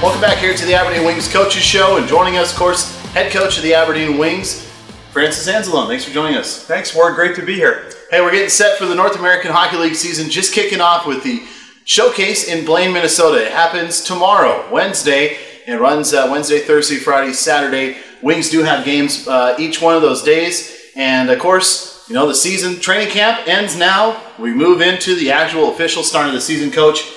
Welcome back here to the Aberdeen Wings Coaches Show, and joining us, of course, head coach of the Aberdeen Wings, Francis Anzalone. Thanks for joining us. Thanks, Ward. Great to be here. Hey, we're getting set for the North American Hockey League season, just kicking off with the showcase in Blaine, Minnesota. It happens tomorrow, Wednesday, and runs Wednesday, Thursday, Friday, Saturday. Wings do have games each one of those days, and of course, you know, the season training camp ends now. We move into the actual official start of the season. Coach,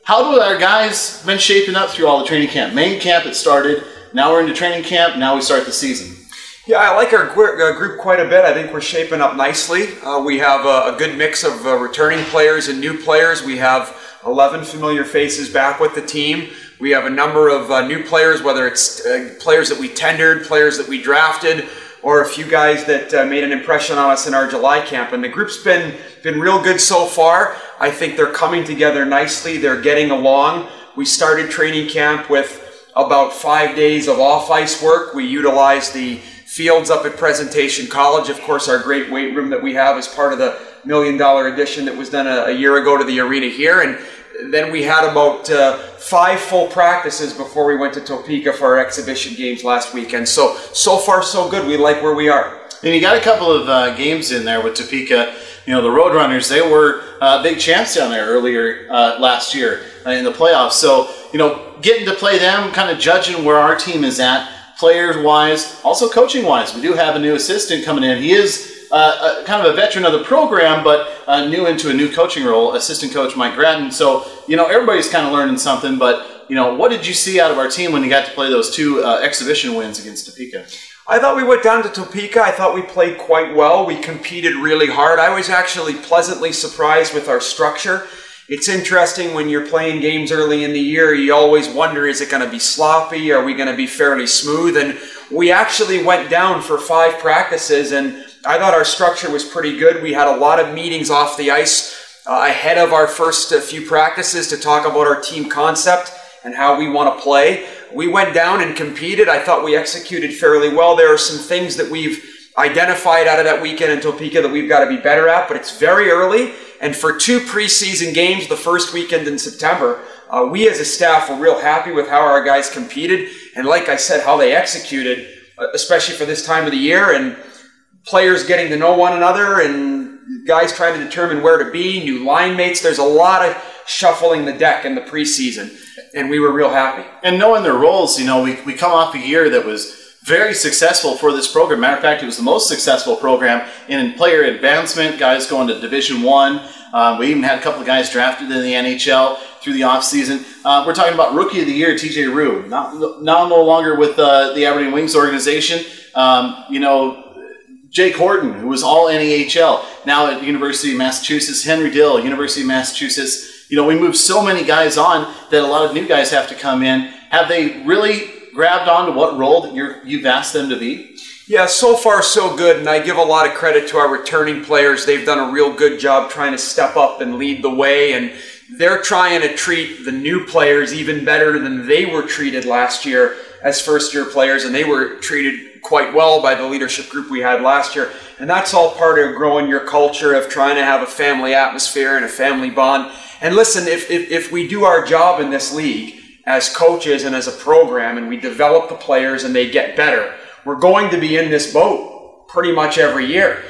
how do our guys been shaping up through all the training camp? Main camp, it started. Now we're into training camp. Now we start the season. Yeah, I like our group quite a bit. I think we're shaping up nicely. We have a good mix of returning players and new players. We have 11 familiar faces back with the team. We have a number of new players, whether it's players that we tendered, players that we drafted, or a few guys that made an impression on us in our July camp. And the group's been real good so far. I think they're coming together nicely. They're getting along. We started training camp with about 5 days of off-ice work. We utilized the fields up at Preseason College, of course, our great weight room that we have as part of the $1 million addition that was done a year ago to the arena here. And then we had about 5 full practices before we went to Topeka for our exhibition games last weekend. So far so good. We like where we are. And you got a couple of games in there with Topeka. You know, the Roadrunners, they were big champs down there earlier last year in the playoffs. So, you know, getting to play them, kind of judging where our team is at, players-wise, also coaching-wise. We do have a new assistant coming in. He is kind of a veteran of the program, but new into a new coaching role, assistant coach Mike Gratton. So, you know, everybody's kind of learning something, but, you know, what did you see out of our team when you got to play those 2 exhibition wins against Topeka? I thought we went down to Topeka. I thought we played quite well. We competed really hard. I was actually pleasantly surprised with our structure. It's interesting when you're playing games early in the year, you always wonder, is it going to be sloppy? Are we going to be fairly smooth? And we actually went down for 5 practices, and I thought our structure was pretty good. We had a lot of meetings off the ice ahead of our first few practices to talk about our team concept and how we want to play. We went down and competed. I thought we executed fairly well. There are some things that we've identified out of that weekend in Topeka that we've got to be better at, but it's very early. And for 2 preseason games, the first weekend in September, we as a staff were real happy with how our guys competed. And like I said, how they executed, especially for this time of the year, and players getting to know one another and guys trying to determine where to be, new line mates. There's a lot of shuffling the deck in the preseason, and we were real happy. And knowing their roles, you know, we come off a year that was very successful for this program. Matter of fact, it was the most successful program in player advancement, guys going to Division I. We even had a couple of guys drafted in the NHL through the offseason. We're talking about Rookie of the Year, TJ Rue, now no longer with the Aberdeen Wings organization. You know, Jake Horton, who was all NEHL, now at the University of Massachusetts. Henry Dill, University of Massachusetts. You know, we moved so many guys on that a lot of new guys have to come in. Have they really grabbed on to what role that you've asked them to be? Yeah, so far so good, and I give a lot of credit to our returning players. They've done a real good job trying to step up and lead the way, and they're trying to treat the new players even better than they were treated last year as first-year players, and they were treated quite well by the leadership group we had last year. And that's all part of growing your culture, of trying to have a family atmosphere and a family bond. And listen, if we do our job in this league as coaches and as a program, and we develop the players and they get better, we're going to be in this boat pretty much every year.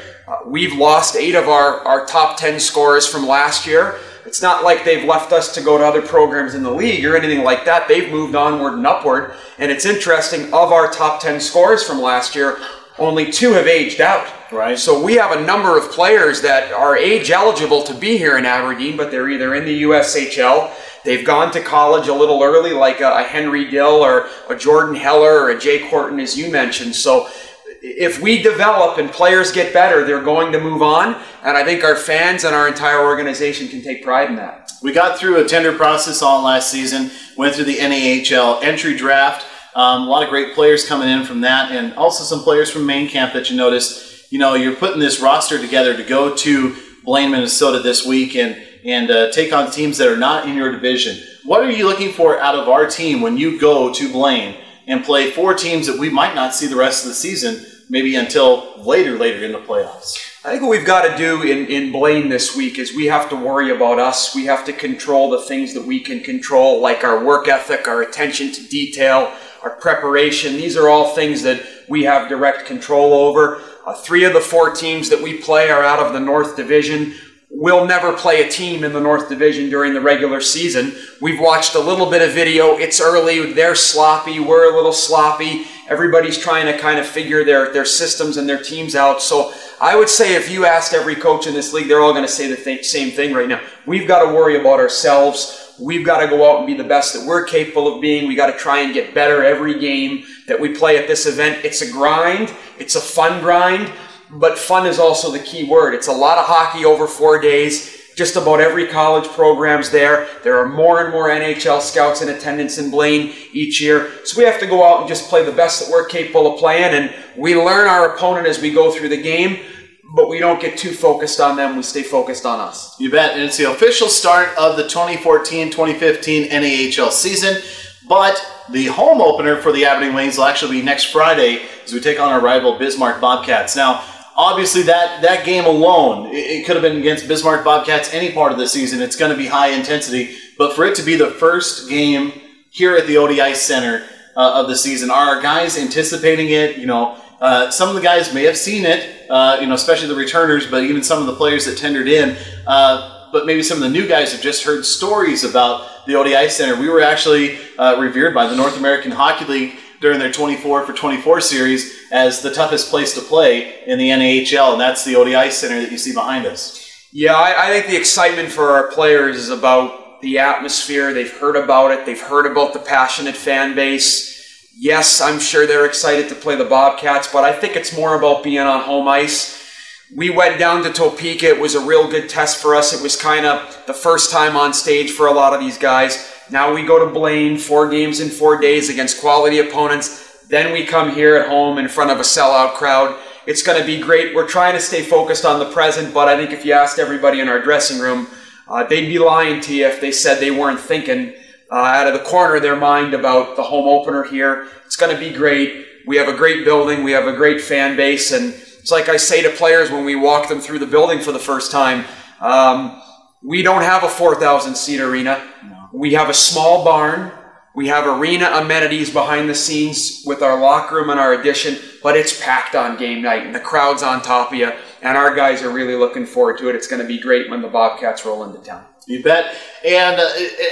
We've lost 8 of our top 10 scorers from last year. It's not like they've left us to go to other programs in the league or anything like that. They've moved onward and upward. And it's interesting, of our top 10 scorers from last year, only 2 have aged out. Right. So we have a number of players that are age eligible to be here in Aberdeen, but they're either in the USHL, they've gone to college a little early, like a Henry Dill or a Jordan Heller or a Jake Horton, as you mentioned. So if we develop and players get better, they're going to move on. And I think our fans and our entire organization can take pride in that. We got through a tender process all last season, went through the NAHL entry draft. A lot of great players coming in from that, and also some players from main camp that you noticed. You know, you're putting this roster together to go to Blaine, Minnesota this week and take on teams that are not in your division. What are you looking for out of our team when you go to Blaine and play 4 teams that we might not see the rest of the season, maybe until later in the playoffs? I think what we've got to do in Blaine this week is we have to worry about us. We have to control the things that we can control, like our work ethic, our attention to detail, our preparation. These are all things that we have direct control over. 3 of the 4 teams that we play are out of the North Division. We'll never play a team in the North Division during the regular season. We've watched a little bit of video. It's early. They're sloppy. We're a little sloppy. Everybody's trying to kind of figure their systems and their teams out. So I would say if you asked every coach in this league, they're all going to say the same thing right now. We've got to worry about ourselves. We've got to go out and be the best that we're capable of being. We've got to try and get better every game that we play at this event. It's a grind. It's a fun grind. But fun is also the key word. It's a lot of hockey over 4 days. Just about every college program's there. There are more and more NHL scouts in attendance in Blaine each year. So we have to go out and just play the best that we're capable of playing. And we learn our opponent as we go through the game, but we don't get too focused on them. We stay focused on us. You bet. And it's the official start of the 2014-2015 NAHL season. But the home opener for the Aberdeen Wings will actually be next Friday as we take on our rival Bismarck Bobcats. Now, obviously, that game alone, it could have been against Bismarck Bobcats any part of the season. It's going to be high intensity. But for it to be the first game here at the ODI Center of the season, are our guys anticipating it? You know, some of the guys may have seen it, you know, especially the returners, but even some of the players that tendered in. But maybe some of the new guys have just heard stories about the ODI Center. We were actually revered by the North American Hockey League during their 24 for 24 series as the toughest place to play in the NAHL, and that's the ODI Center that you see behind us. Yeah, I think the excitement for our players is about the atmosphere. They've heard about it. They've heard about the passionate fan base. Yes, I'm sure they're excited to play the Bobcats, but I think it's more about being on home ice. We went down to Topeka. It was a real good test for us. It was kind of the first time on stage for a lot of these guys. Now we go to Blaine, 4 games in 4 days against quality opponents. Then we come here at home in front of a sellout crowd. It's going to be great. We're trying to stay focused on the present, but I think if you asked everybody in our dressing room, they'd be lying to you if they said they weren't thinking out of the corner of their mind about the home opener here. It's going to be great. We have a great building. We have a great fan base. And it's like I say to players when we walk them through the building for the first time, we don't have a 4,000-seat arena. We have a small barn. We have arena amenities behind the scenes with our locker room and our addition, but it's packed on game night, and the crowd's on top of you, and our guys are really looking forward to it. It's going to be great when the Bobcats roll into town. You bet. And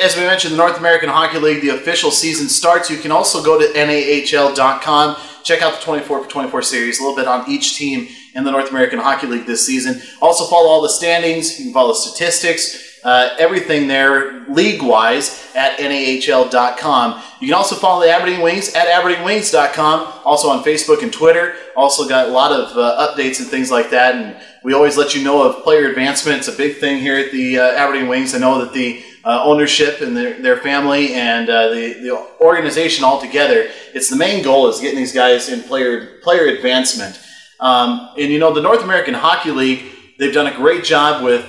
as we mentioned, the North American Hockey League, the official season starts. You can also go to NAHL.com, check out the 24 for 24 series, a little bit on each team in the North American Hockey League this season. Also follow all the standings. You can follow statistics. Everything there league-wise at NAHL.com. You can also follow the Aberdeen Wings at AberdeenWings.com, also on Facebook and Twitter. Also got a lot of updates and things like that, and we always let you know of player advancement. It's a big thing here at the Aberdeen Wings. I know that the ownership and their family and the organization altogether, it's the main goal is getting these guys in player advancement. And you know, the North American Hockey League, they've done a great job with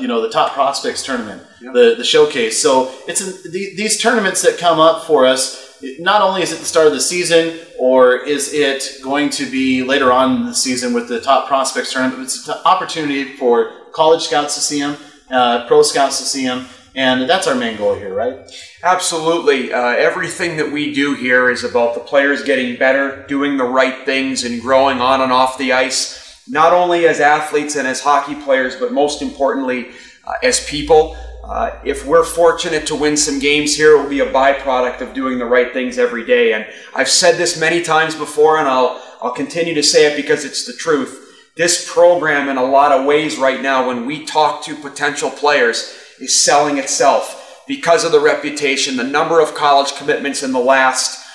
you know, the Top Prospects Tournament, the showcase. So it's these tournaments that come up for us. Not only is it the start of the season, or is it going to be later on in the season with the Top Prospects Tournament, but it's an opportunity for college scouts to see them, pro scouts to see them, and that's our main goal here, right? Absolutely. Everything that we do here is about the players getting better, doing the right things, and growing on and off the ice. Not only as athletes and as hockey players, but most importantly, as people. If we're fortunate to win some games here, it will be a byproduct of doing the right things every day. And I've said this many times before, and I'll continue to say it because it's the truth. This program, in a lot of ways right now, when we talk to potential players, is selling itself because of the reputation, the number of college commitments in the last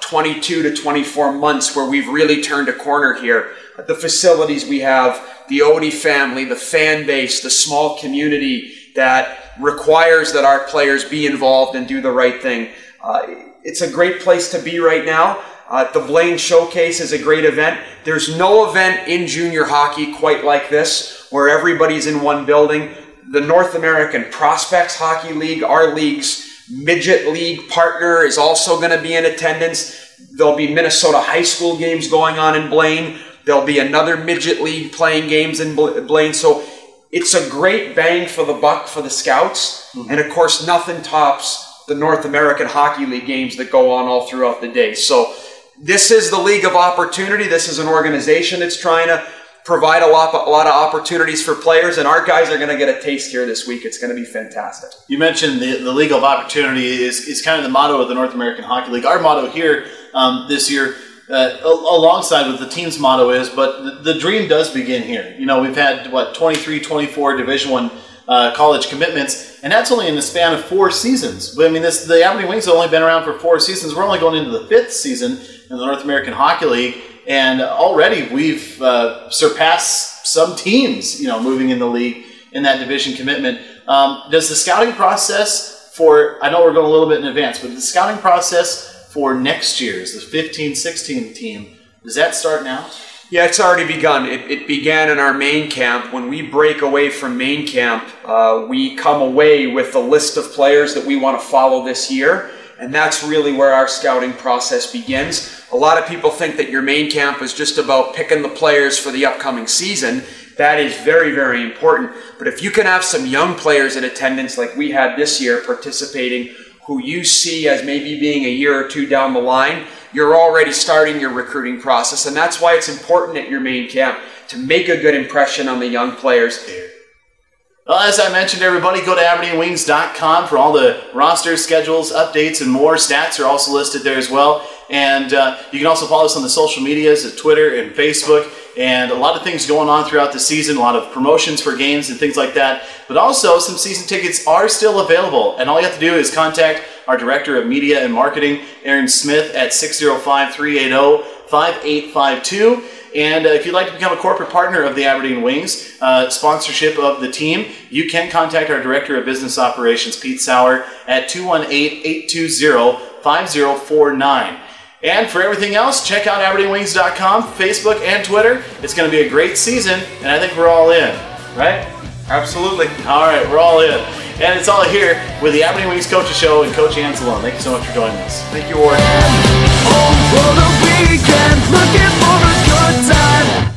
22 to 24 months where we've really turned a corner here. The facilities we have, the Odie family, the fan base, the small community that requires that our players be involved and do the right thing. It's a great place to be right now. The Blaine Showcase is a great event. There's no event in junior hockey quite like this, where everybody's in one building. The North American Prospects Hockey League, our league's midget league partner, is also going to be in attendance. There'll be Minnesota high school games going on in Blaine. There'll be another midget league playing games in Blaine. So it's a great bang for the buck for the scouts. And of course, nothing tops the North American Hockey League games that go on all throughout the day. So this is the League of Opportunity. This is an organization that's trying to provide a lot of opportunities for players, and our guys are going to get a taste here this week. It's going to be fantastic. You mentioned the League of Opportunity is kind of the motto of the North American Hockey League. Our motto here this year, alongside what the team's motto is, but the dream does begin here. You know, we've had, 23, 24 Division I college commitments, and that's only in the span of 4 seasons. But I mean, the Aberdeen Wings have only been around for 4 seasons. We're only going into the 5th season in the North American Hockey League, and already we've surpassed some teams, you know, moving in the league in that division commitment. Does the scouting process for, I know we're going a little bit in advance, but the scouting process for next year's, the 15-16 team, does that start now? Yeah, it's already begun. It began in our main camp. When we break away from main camp, we come away with a list of players that we want to follow this year. And that's really where our scouting process begins. A lot of people think that your main camp is just about picking the players for the upcoming season. That is very, very important. But if you can have some young players in attendance like we had this year participating, who you see as maybe being a year or 2 down the line, you're already starting your recruiting process. And that's why it's important at your main camp to make a good impression on the young players. Well, as I mentioned, everybody, go to AberdeenWings.com for all the roster schedules, updates, and more. Stats are also listed there as well. And you can also follow us on the social medias at Twitter and Facebook. And a lot of things going on throughout the season, a lot of promotions for games and things like that. But also, some season tickets are still available. And all you have to do is contact our Director of Media and Marketing, Aaron Smith, at 605-380-5852. And if you'd like to become a corporate partner of the Aberdeen Wings, sponsorship of the team, you can contact our Director of Business Operations, Pete Sauer, at 218-820-5049. And for everything else, check out AberdeenWings.com, Facebook, and Twitter. It's going to be a great season, and I think we're all in, right? Absolutely. All right, we're all in. And it's all here with the Aberdeen Wings Coaches Show and Coach Anzalone. Thank you so much for joining us. Thank you, Ward. Home for the weekend, looking for a good time.